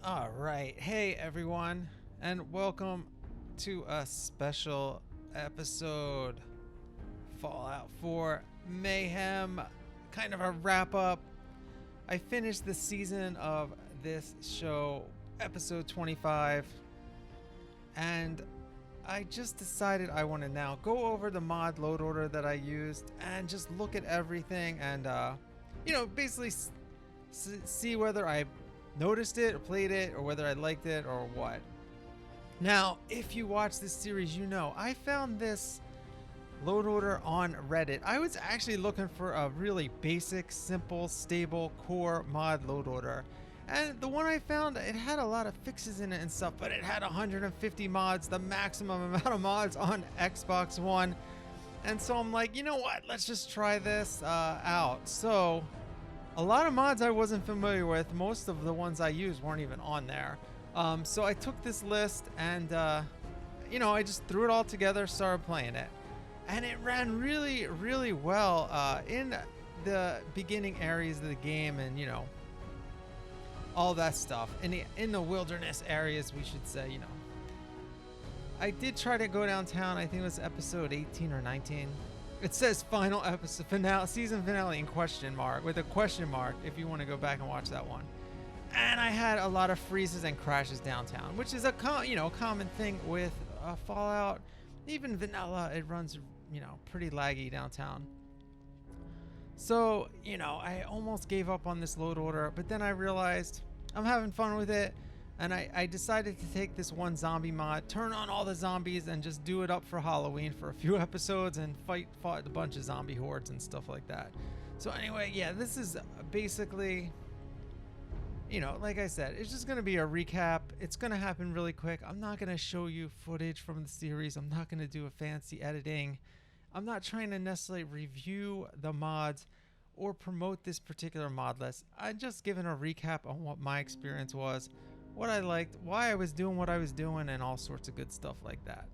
All right, hey everyone, and welcome to a special episode, Fallout 4 Mayhem, kind of a wrap up. I finished the season of this show, episode 25, and I just decided I want to now go over the mod load order that I used and just look at everything and, basically see whether I noticed it or played it or whether I liked it or what. Now, if you watch this series, you know I found this load order on Reddit. I was actually looking for a really basic, simple, stable, core mod load order. And the one I found, it had a lot of fixes in it and stuff, but it had 150 mods, the maximum amount of mods on Xbox One. And so I'm like, you know what? Let's just try this out. So a lot of mods I wasn't familiar with. Most of the ones I used weren't even on there. So I took this list and, I just threw it all together, started playing it. And it ran really, really well in the beginning areas of the game and, all that stuff. In the wilderness areas, we should say, I did try to go downtown. I think it was episode 18 or 19. It says final episode finale, season finale in question mark, with a question mark if you want to go back and watch that one. And I had a lot of freezes and crashes downtown, which is a common thing with Fallout. Even vanilla, it runs pretty laggy downtown. So I almost gave up on this load order, but then I realized I'm having fun with it. And I decided to take this one zombie mod, turn on all the zombies, and just do it up for Halloween for a few episodes and fought a bunch of zombie hordes and stuff like that. So anyway, yeah, this is basically, like I said, it's just going to be a recap. It's going to happen really quick. I'm not going to show you footage from the series. I'm not going to do a fancy editing. I'm not trying to necessarily review the mods or promote this particular mod list. I'm just giving a recap on what my experience was, what I liked, why I was doing what I was doing, and all sorts of good stuff like that.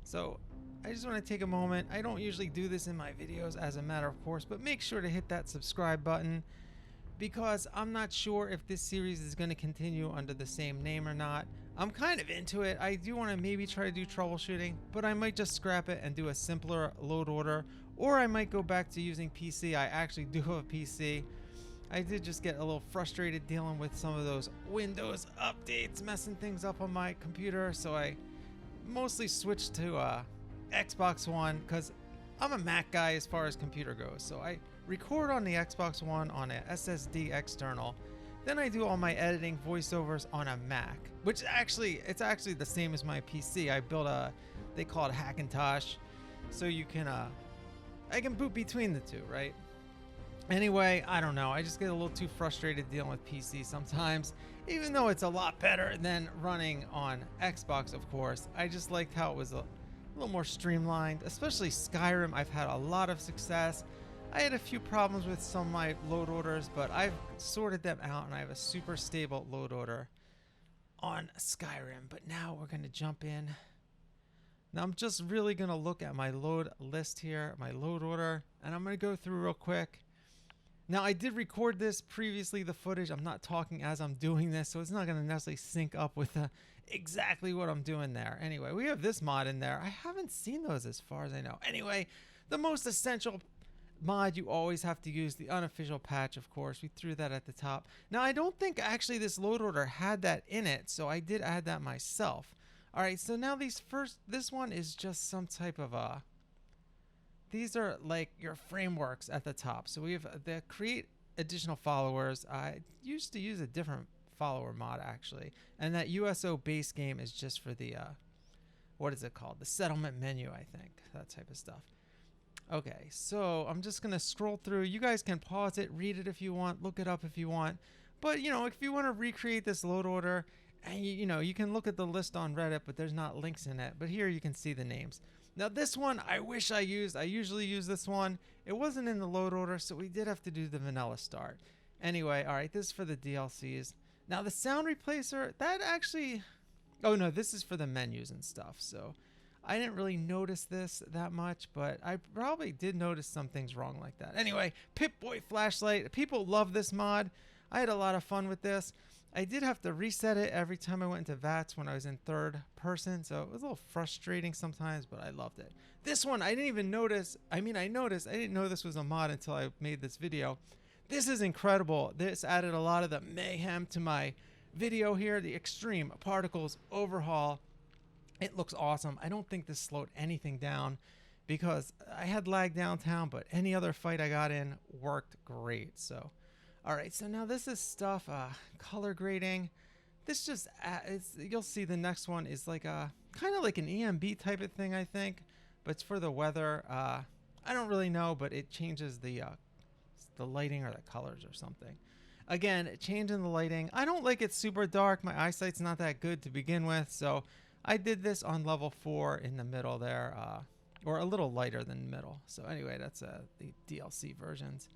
So I just want to take a moment. I don't usually do this in my videos as a matter of course, but make sure to hit that subscribe button because I'm not sure if this series is going to continue under the same name or not. I'm kind of into it. I do want to maybe try to do troubleshooting, but I might just scrap it and do a simpler load order, or I might go back to using PC. I actually do have a PC. I did just get a little frustrated dealing with some of those Windows updates messing things up on my computer, so I mostly switched to Xbox One because I'm a Mac guy as far as computer goes. So I record on the Xbox One on a SSD external, then I do all my editing voiceovers on a Mac, which it's actually the same as my PC. I built they call it Hackintosh, so you can I can boot between the two, right? Anyway, I don't know. I just get a little too frustrated dealing with PC sometimes, even though it's a lot better than running on Xbox, of course. I just liked how it was a little more streamlined, especially Skyrim. I've had a lot of success. I had a few problems with some of my load orders, but I've sorted them out and I have a super stable load order on Skyrim. But now we're going to jump in. Now I'm just really going to look at my load list here, my load order, and I'm going to go through real quick. Now, I did record this previously, the footage. I'm not talking as I'm doing this, so it's not going to necessarily sync up with exactly what I'm doing there. Anyway, we have this mod in there. I haven't seen those as far as I know. Anyway, the most essential mod you always have to use, the unofficial patch, of course. We threw that at the top. Now, I don't think actually this load order had that in it, so I did add that myself. All right, so now this one is just some type of these are like your frameworks at the top. So we have the create additional followers. I used to use a different follower mod actually. And that USO base game is just for the, what is it called? The settlement menu, I think. That type of stuff. Okay, so I'm just going to scroll through. You guys can pause it, read it if you want, look it up if you want. But, if you want to recreate this load order, and you can look at the list on Reddit, but there's not links in it. But here you can see the names. Now this one I wish I used. I usually use this one. It wasn't in the load order, so we did have to do the vanilla start. Anyway, all right, this is for the DLCs. Now the sound replacer, that actually, oh no, this is for the menus and stuff. So I didn't really notice this that much, but I probably did notice some things wrong like that. Anyway, Pip-Boy flashlight. People love this mod. I had a lot of fun with this. I did have to reset it every time I went into VATS when I was in third person, so it was a little frustrating sometimes, but I loved it. This one, I didn't even notice. I mean, I noticed. I didn't know this was a mod until I made this video. This is incredible. This added a lot of the mayhem to my video here. The Extreme Particles Overhaul. It looks awesome. I don't think this slowed anything down because I had lag downtown, but any other fight I got in worked great. So, all right. So now this is stuff, color grading. This just, you'll see the next one is like a kind of like an EMB type of thing, I think, but it's for the weather. I don't really know, but it changes the lighting or the colors or something. Again, changing the lighting. I don't like it super dark. My eyesight's not that good to begin with, so I did this on level 4 in the middle there, or a little lighter than the middle. So anyway, that's the DLC versions.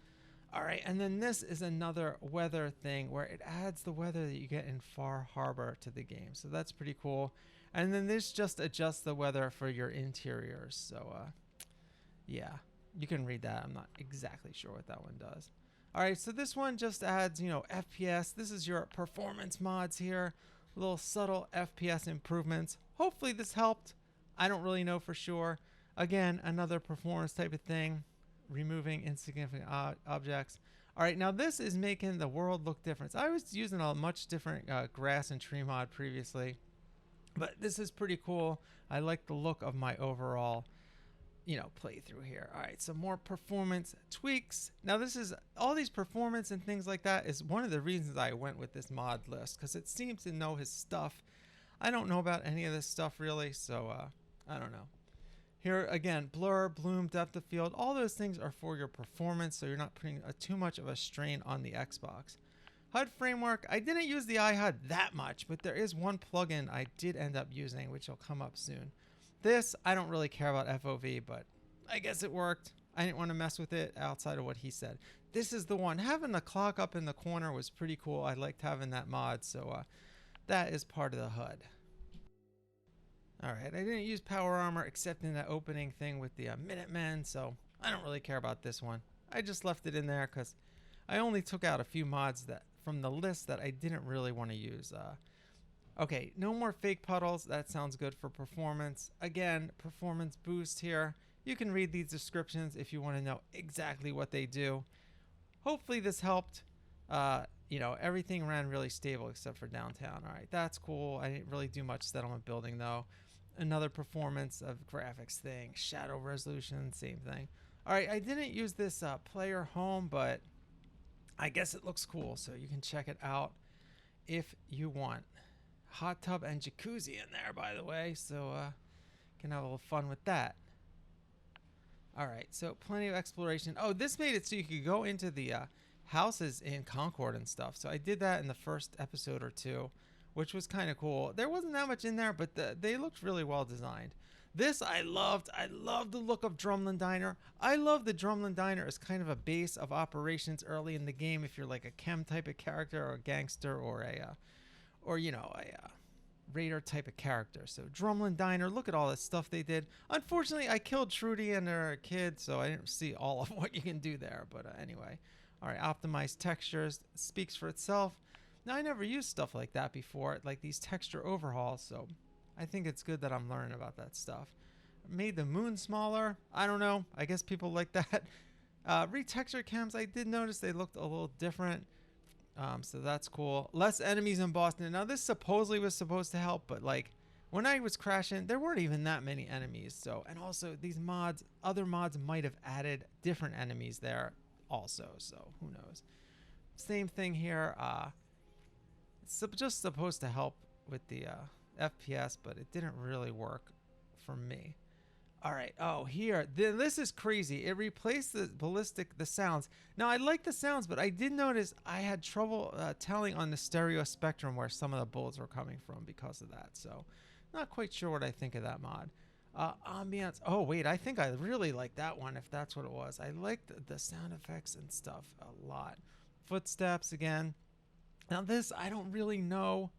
All right, and then this is another weather thing where it adds the weather that you get in Far Harbor to the game. So that's pretty cool. And then this just adjusts the weather for your interiors. So yeah, you can read that. I'm not exactly sure what that one does. All right, so this one just adds, FPS. This is your performance mods here. Little subtle FPS improvements. Hopefully this helped. I don't really know for sure. Again, another performance type of thing. Removing insignificant objects. All right, now this is making the world look different. I was using a much different grass and tree mod previously, but this is pretty cool. I like the look of my overall playthrough here. All right, some more performance tweaks. Now this is all these performance and things like that is one of the reasons I went with this mod list, because it seems to know his stuff. I don't know about any of this stuff really, so I don't know. Here again, blur, bloom, depth of field, all those things are for your performance, so you're not putting too much of a strain on the Xbox. HUD framework, I didn't use the iHUD that much, but there is one plugin I did end up using, which will come up soon. This, I don't really care about FOV, but I guess it worked. I didn't want to mess with it outside of what he said. This is the one. Having the clock up in the corner was pretty cool. I liked having that mod, so that is part of the HUD. All right, I didn't use power armor except in that opening thing with the Minutemen, so I don't really care about this one. I just left it in there because I only took out a few mods that from the list that I didn't really want to use. Okay, no more fake puddles. That sounds good for performance. Again, performance boost here. You can read these descriptions if you want to know exactly what they do. Hopefully this helped. Everything ran really stable except for downtown. All right, that's cool. I didn't really do much settlement building though. Another performance of graphics thing. Shadow resolution, same thing. All right, I didn't use this player home, but I guess it looks cool, so you can check it out if you want. Hot tub and jacuzzi in there, by the way, so can have a little fun with that. All right, so plenty of exploration. Oh, this made it so you could go into the houses in Concord and stuff. So I did that in the first episode or two, which was kind of cool. There wasn't that much in there, but they looked really well designed. This I loved. I love the look of Drumlin Diner. I love the Drumlin Diner as kind of a base of operations early in the game if you're like a chem type of character or a gangster or a raider type of character. So Drumlin Diner, look at all this stuff they did. Unfortunately, I killed Trudy and her kid, so I didn't see all of what you can do there. But anyway, all right, optimized textures speaks for itself. Now, I never used stuff like that before, like these texture overhauls, so I think it's good that I'm learning about that stuff. Made the moon smaller. I don't know. I guess people like that. Retexture cams, I did notice they looked a little different. So that's cool. Less enemies in Boston. Now this supposedly was supposed to help, but like when I was crashing, there weren't even that many enemies. So, and also these mods, other mods might have added different enemies there also. So who knows? Same thing here. It's just supposed to help with the FPS, but it didn't really work for me. All right. Oh, here. This is crazy. It replaced the sounds. Now, I like the sounds, but I did notice I had trouble telling on the stereo spectrum where some of the bullets were coming from because of that. So, not quite sure what I think of that mod. Ambiance. Oh, wait. I think I really like that one, if that's what it was. I liked the sound effects and stuff a lot. Footsteps again. Now, this, I don't really know.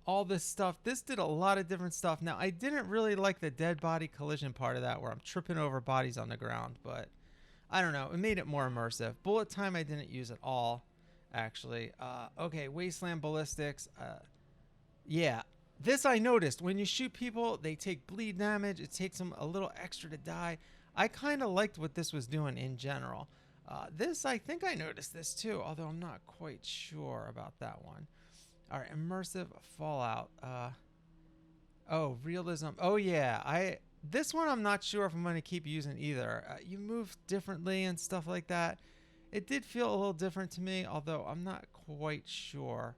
All this stuff. This did a lot of different stuff. Now, I didn't really like the dead body collision part of that where I'm tripping over bodies on the ground, but I don't know. It made it more immersive. Bullet time I didn't use at all. actually. Okay, Wasteland Ballistics. Yeah, this I noticed. When you shoot people, they take bleed damage. It takes them a little extra to die. I kind of liked what this was doing in general. This, I think I noticed this too, although I'm not quite sure about that one. All right, immersive Fallout. Oh, realism. Oh yeah, this one I'm not sure if I'm going to keep using either. You move differently and stuff like that. It did feel a little different to me, although I'm not quite sure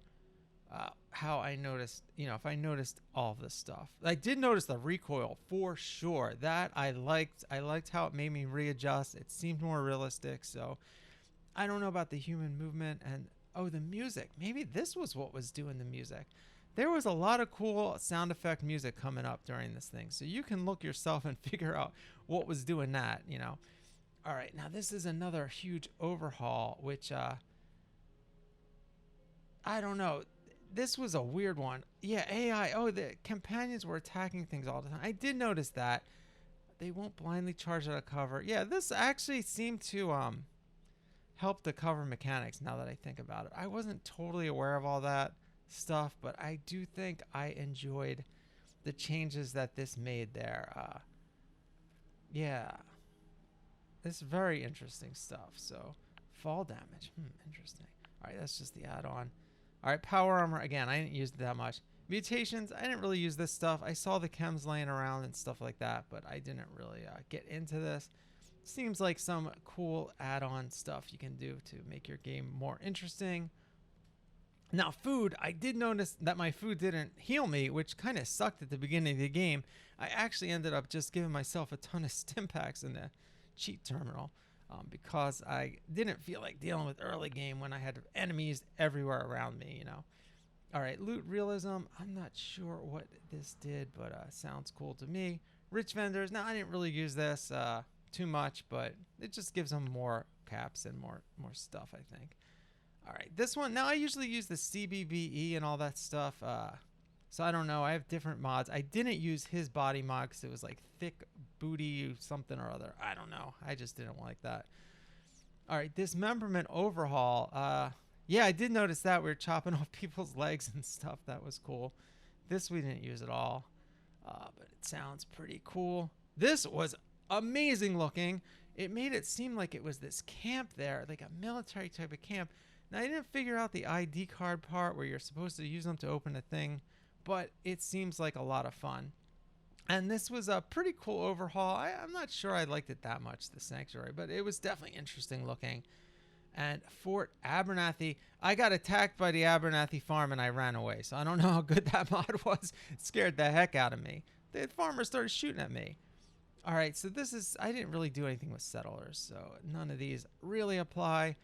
how I noticed, if I noticed all this stuff. I did notice the recoil for sure. That I liked. I liked how it made me readjust. It seemed more realistic. So I don't know about the human movement and the music. Maybe this was what was doing the music. There was a lot of cool sound effect music coming up during this thing. So you can look yourself and figure out what was doing that, All right, now this is another huge overhaul, which I don't know. This was a weird one. Yeah, AI. Oh, the companions were attacking things all the time. I did notice that. They won't blindly charge out of cover. Yeah, this actually seemed to help the cover mechanics now that I think about it. I wasn't totally aware of all that stuff, but I do think I enjoyed the changes that this made there. Yeah. It's very interesting stuff. So, fall damage. Interesting. All right, that's just the add-on. All right, power armor. Again, I didn't use it that much. Mutations, I didn't really use this stuff. I saw the chems laying around and stuff like that, but I didn't really get into this. Seems like some cool add-on stuff you can do to make your game more interesting. Now, food, I did notice that my food didn't heal me, which kind of sucked at the beginning of the game. I actually ended up just giving myself a ton of stim packs in the cheat terminal because I didn't feel like dealing with early game when I had enemies everywhere around me, All right, loot realism. I'm not sure what this did, but sounds cool to me. Rich vendors. Now, I didn't really use this too much, but it just gives them more caps and more stuff, I think. All right, this one. Now, I usually use the CBBE and all that stuff. So I don't know. I have different mods. I didn't use his body mod because it was like thick booty something or other. I don't know. I just didn't like that. All right, dismemberment overhaul. Yeah, I did notice that. We were chopping off people's legs and stuff. That was cool. This we didn't use at all, but it sounds pretty cool. This was amazing looking. It made it seem like it was this camp there, like a military type of camp. Now, I didn't figure out the ID card part where you're supposed to use them to open a thing, but it seems like a lot of fun. And this was a pretty cool overhaul. I'm not sure I liked it that much, the Sanctuary, but it was definitely interesting looking. And Fort Abernathy, I got attacked by the Abernathy farm and I ran away. So I don't know how good that mod was. It scared the heck out of me. The farmer started shooting at me. All right, so this is, I didn't really do anything with settlers, so none of these really apply.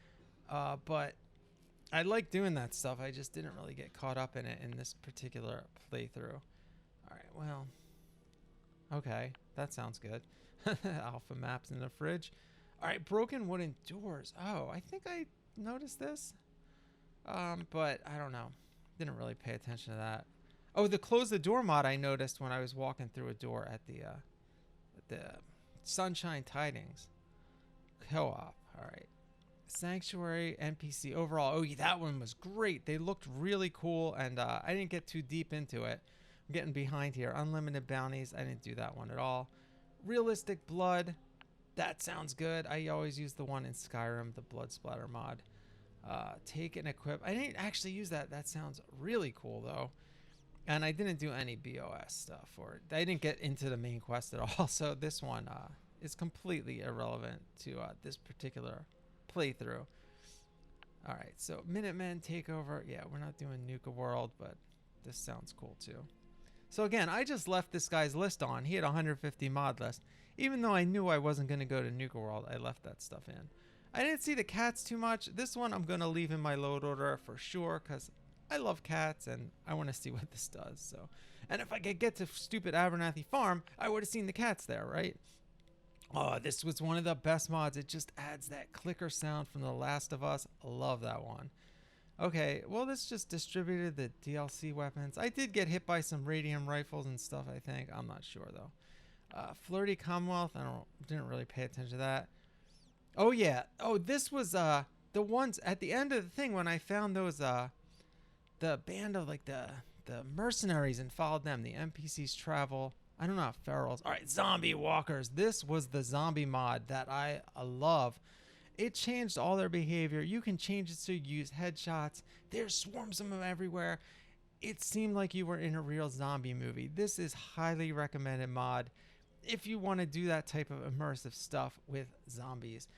But I like doing that stuff. I just didn't really get caught up in it in this particular playthrough. All right, well, okay, that sounds good. Alpha maps in the fridge. All right, broken wooden doors. Oh, I think I noticed this, but I don't know. Didn't really pay attention to that. Oh, the close the door mod I noticed when I was walking through a door at the Sunshine Tidings co-op. All right. Sanctuary NPC overall. Oh, yeah, that one was great. They looked really cool, and I didn't get too deep into it. I'm getting behind here. Unlimited bounties. I didn't do that one at all. Realistic blood. That sounds good. I always use the one in Skyrim, the blood splatter mod. Take and equip. I didn't actually use that. That sounds really cool, though. And I didn't do any BOS stuff, or I didn't get into the main quest at all. So this one is completely irrelevant to this particular playthrough. All right, so Minutemen takeover. Yeah, we're not doing Nuka World, but this sounds cool too. So again, I just left this guy's list on. He had 150 mod list. Even though I knew I wasn't going to go to Nuka World, I left that stuff in. I didn't see the cats too much. This one I'm going to leave in my load order for sure because I love cats and I want to see what this does. So, and if I could get to stupid Abernathy Farm, I would have seen the cats there, right? Oh, this was one of the best mods. It just adds that clicker sound from The Last of Us. I love that one. Okay, well, this just distributed the DLC weapons. I did get hit by some radium rifles and stuff, I think. I'm not sure, though. Flirty Commonwealth. I didn't really pay attention to that. Oh, yeah. Oh, this was the ones at the end of the thing when I found those the band of like the mercenaries and followed them, the NPCs travel. I don't know, ferals. All right, zombie walkers. This was the zombie mod that I love. It changed all their behavior. You can change it so you use headshots. There's swarms of them everywhere. It seemed like you were in a real zombie movie. This is highly recommended mod if you want to do that type of immersive stuff with zombies.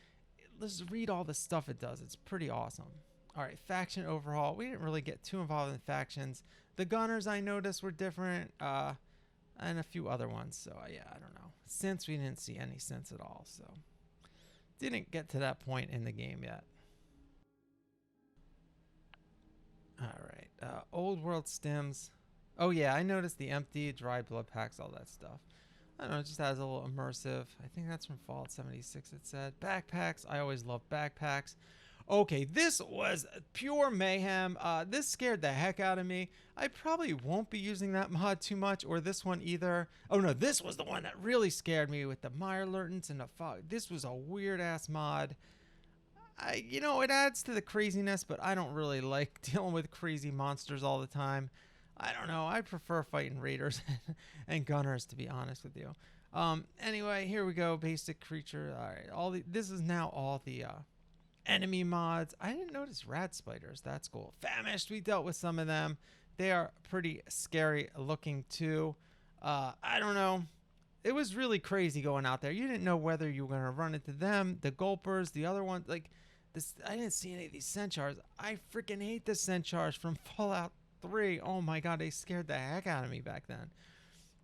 Let's read all the stuff it does. It's pretty awesome. All right, faction overhaul. We didn't really get too involved in factions. The gunners I noticed were different, and a few other ones. So yeah, I don't know. Synths, we didn't see any synths at all. So didn't get to that point in the game yet. All right, old world stims. Oh yeah, I noticed the empty, dried blood packs, all that stuff. I don't know, it just has a little immersive. I think that's from Fallout 76, it said. Backpacks, I always love backpacks. Okay, this was pure mayhem. This scared the heck out of me. I probably won't be using that mod too much, or this one either. Oh no, this was the one that really scared me with the mire lurtons and the fog. This was a weird ass mod. You know, it adds to the craziness, but I don't really like dealing with crazy monsters all the time. I don't know. I prefer fighting raiders and gunners, to be honest with you. Anyway, here we go. Basic creature. All right. This is now all the enemy mods. I didn't notice rat spiders. That's cool. Famished. We dealt with some of them. They are pretty scary looking too. I don't know. It was really crazy going out there. You didn't know whether you were going to run into them, the gulpers, the other ones. Like this, I didn't see any of these centaurs. I freaking hate the centaurs from Fallout 3. Oh my god, they scared the heck out of me back then.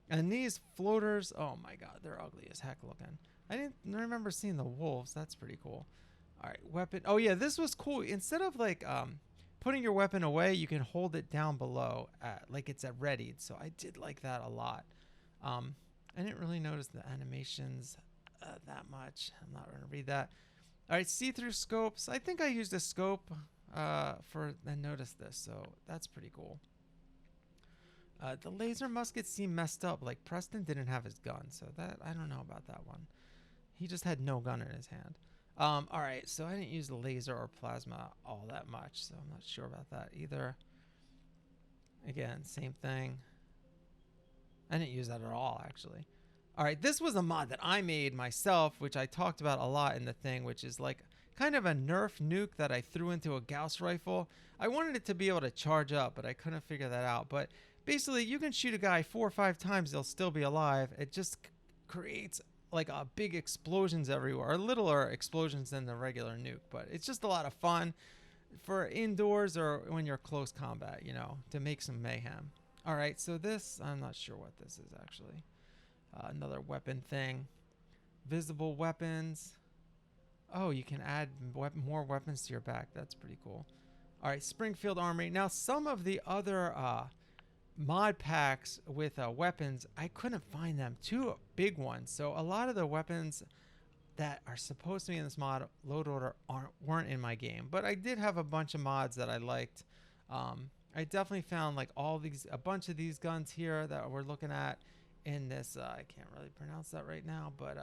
And these floaters, oh my god, they're ugly as heck looking. I didn't remember seeing the wolves. That's pretty cool. All right, weapon. Oh yeah, this was cool. Instead of like putting your weapon away, you can hold it down below like it's at readied. So I did like that a lot. I didn't really notice the animations that much. I'm not going to read that. All right, see-through scopes. I think I used a scope and noticed this, so that's pretty cool. The laser muskets seem messed up. Like Preston didn't have his gun, so that I don't know about that one. He just had no gun in his hand. All right, so I didn't use the laser or plasma all that much, so I'm not sure about that either. Again, same thing. I didn't use that at all, actually. All right, this was a mod that I made myself, which I talked about a lot in the thing, which is like kind of a Nerf nuke that I threw into a Gauss rifle. I wanted it to be able to charge up, but I couldn't figure that out. But basically, you can shoot a guy 4 or 5 times, they'll still be alive. It just creates like a big explosions everywhere, or littler explosions than the regular nuke. But it's just a lot of fun for indoors or when you're close combat, you know, to make some mayhem. All right, so this, I'm not sure what this is actually. Another weapon thing. Visible weapons. Oh, you can add more weapons to your back. That's pretty cool. All right, Springfield Armory. Now, some of the other mod packs with weapons, I couldn't find them. 2 big ones. So a lot of the weapons that are supposed to be in this mod load order weren't in my game. But I did have a bunch of mods that I liked. I definitely found like a bunch of these guns here that we're looking at in this. I can't really pronounce that right now, but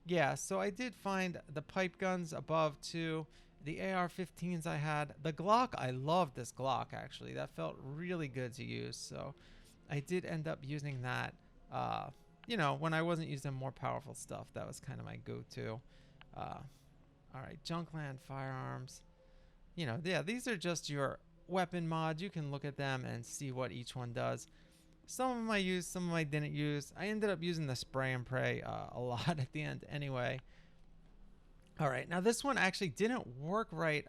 yeah. So I did find the pipe guns above too. The AR-15s I had. The Glock, I loved this Glock actually. That felt really good to use. So I did end up using that. You know, when I wasn't using more powerful stuff, that was kind of my go-to. All right, Junkland firearms. You know, yeah, these are just your weapon mods. You can look at them and see what each one does. Some of them I used, some of them I didn't use. I ended up using the spray and pray a lot at the end anyway. All right, now this one actually didn't work right.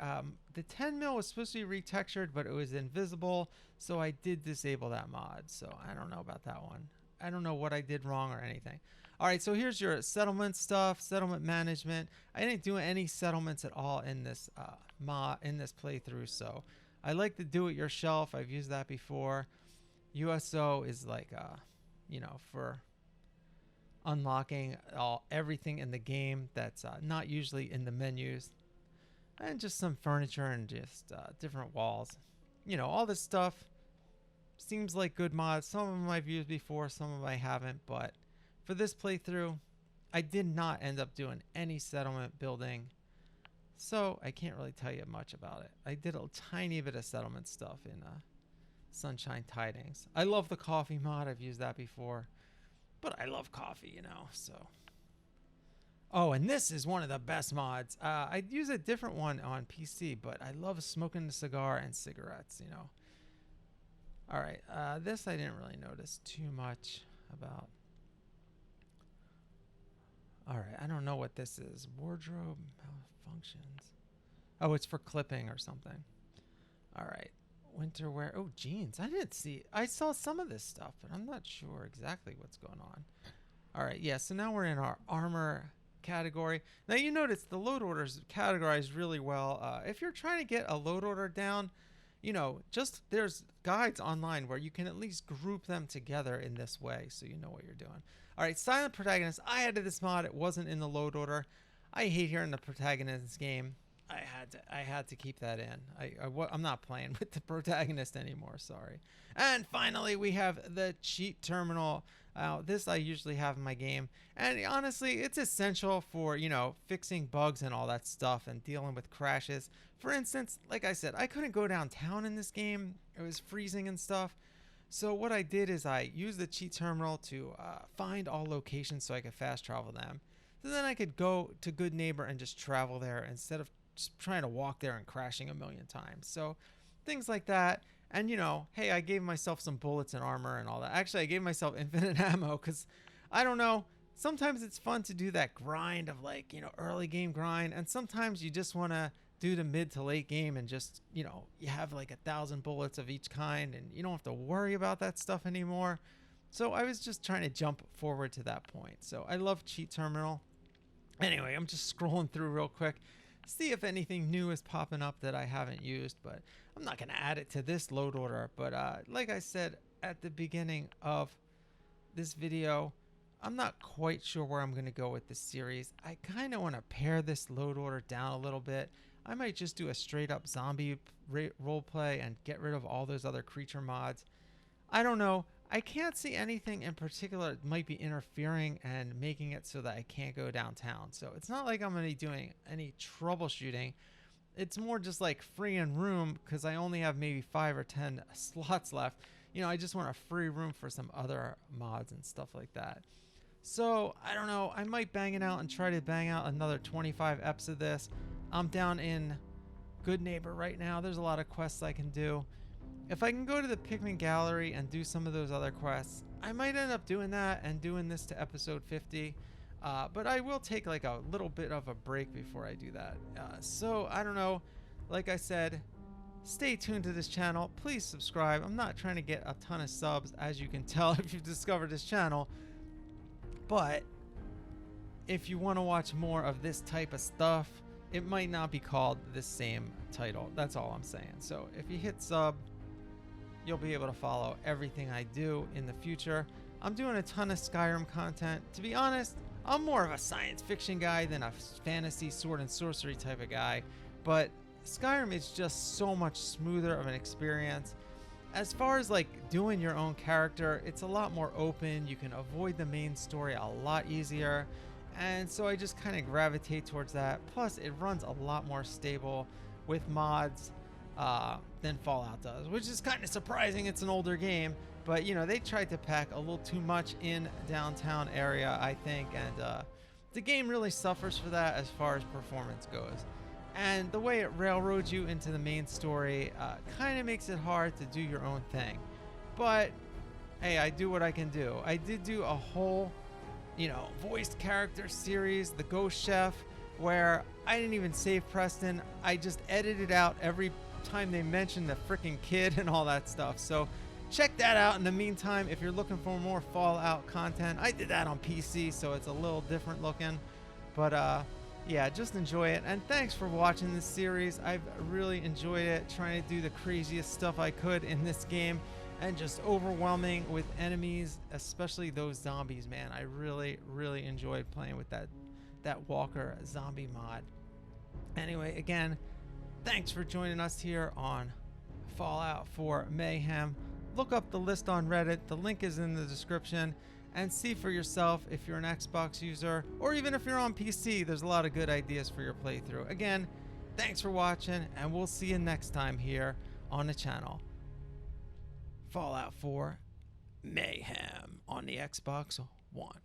The 10 mil was supposed to be retextured, but it was invisible, so I did disable that mod. So I don't know about that one. I don't know what I did wrong or anything. All right, so here's your settlement stuff, settlement management. I didn't do any settlements at all in this playthrough, so I like to do it yourself. I've used that before. USO is like, you know, for unlocking everything in the game that's not usually in the menus, and just some furniture and just different walls. You know, all this stuff seems like good mods. Some of them I've used before, some of them I haven't, but for this playthrough, I did not end up doing any settlement building. So I can't really tell you much about it. I did a tiny bit of settlement stuff in Sunshine Tidings. I love the coffee mod. I've used that before. But I love coffee, you know, so. Oh, and this is one of the best mods. I'd use a different one on PC, but I love smoking a cigar and cigarettes, you know. All right, this I didn't really notice too much about. All right, I don't know what this is. Wardrobe malfunctions. Oh, it's for clipping or something. All right, winter wear. Oh, jeans. I didn't see. I saw some of this stuff, but I'm not sure exactly what's going on. All right, yeah, so now we're in our armor category. Now you notice the load orders categorized really well. If you're trying to get a load order down, you know, just there's guides online where you can at least group them together in this way so you know what you're doing. All right, silent protagonist. I added this mod. It wasn't in the load order. I hate hearing the protagonist's game. I had to keep that in. I'm not playing with the protagonist anymore. Sorry. And finally, we have the cheat terminal. This I usually have in my game, and honestly, it's essential for, you know, fixing bugs and all that stuff and dealing with crashes. For instance, like I said, I couldn't go downtown in this game. It was freezing and stuff. So what I did is I used the cheat terminal to find all locations so I could fast travel them. So then I could go to Good Neighbor and just travel there instead of just trying to walk there and crashing a million times. So things like that. And, you know, hey, I gave myself some bullets and armor and all that. Actually, I gave myself infinite ammo because, I don't know, sometimes it's fun to do that grind of, like, you know, early game grind. And sometimes you just want to do the mid to late game and just, you know, you have like 1,000 bullets of each kind and you don't have to worry about that stuff anymore. So I was just trying to jump forward to that point. So I love cheat terminal. Anyway, I'm just scrolling through real quick. See if anything new is popping up that I haven't used, but I'm not going to add it to this load order. But like I said at the beginning of this video, I'm not quite sure where I'm going to go with this series. I kind of want to pare this load order down a little bit. I might just do a straight up zombie roleplay and get rid of all those other creature mods. I don't know. I can't see anything in particular that might be interfering and making it so that I can't go downtown. So it's not like I'm going to be doing any troubleshooting. It's more just like freeing room because I only have maybe 5 or 10 slots left. You know, I just want a free room for some other mods and stuff like that. So I don't know. I might bang it out and try to bang out another 25 eps of this. I'm down in Good Neighbor right now. There's a lot of quests I can do. If I can go to the Pikmin Gallery and do some of those other quests, I might end up doing that and doing this to episode 50. But I will take like a little bit of a break before I do that. So I don't know. Like I said, stay tuned to this channel. Please subscribe. I'm not trying to get a ton of subs, as you can tell if you've discovered this channel. But if you want to watch more of this type of stuff, it might not be called the same title. That's all I'm saying. So if you hit sub, you'll be able to follow everything I do in the future. I'm doing a ton of Skyrim content. To be honest, I'm more of a science fiction guy than a fantasy sword and sorcery type of guy. But Skyrim is just so much smoother of an experience. As far as like doing your own character, it's a lot more open. You can avoid the main story a lot easier. And so I just kind of gravitate towards that. Plus, it runs a lot more stable with mods than Fallout does, which is kind of surprising. It's an older game, but you know, they tried to pack a little too much in downtown area, I think, and the game really suffers for that as far as performance goes. And the way it railroads you into the main story kind of makes it hard to do your own thing. But hey, I do what I can do. I did do a whole, you know, voiced character series, The Ghost Chef, where I didn't even save Preston. I just edited out every time they mentioned the freaking kid and all that stuff. So check that out. In the meantime, if you're looking for more Fallout content, I did that on PC, so it's a little different looking. But yeah, just enjoy it. And thanks for watching this series. I've really enjoyed it, trying to do the craziest stuff I could in this game, and just overwhelming with enemies, especially those zombies, man. I really enjoyed playing with that Walker zombie mod. Anyway, again, thanks for joining us here on Fallout 4 Mayhem. Look up the list on Reddit. The link is in the description. And see for yourself if you're an Xbox user, or even if you're on PC, there's a lot of good ideas for your playthrough. Again, Thanks for watching, and we'll see you next time here on the channel. Fallout 4 Mayhem on the Xbox One.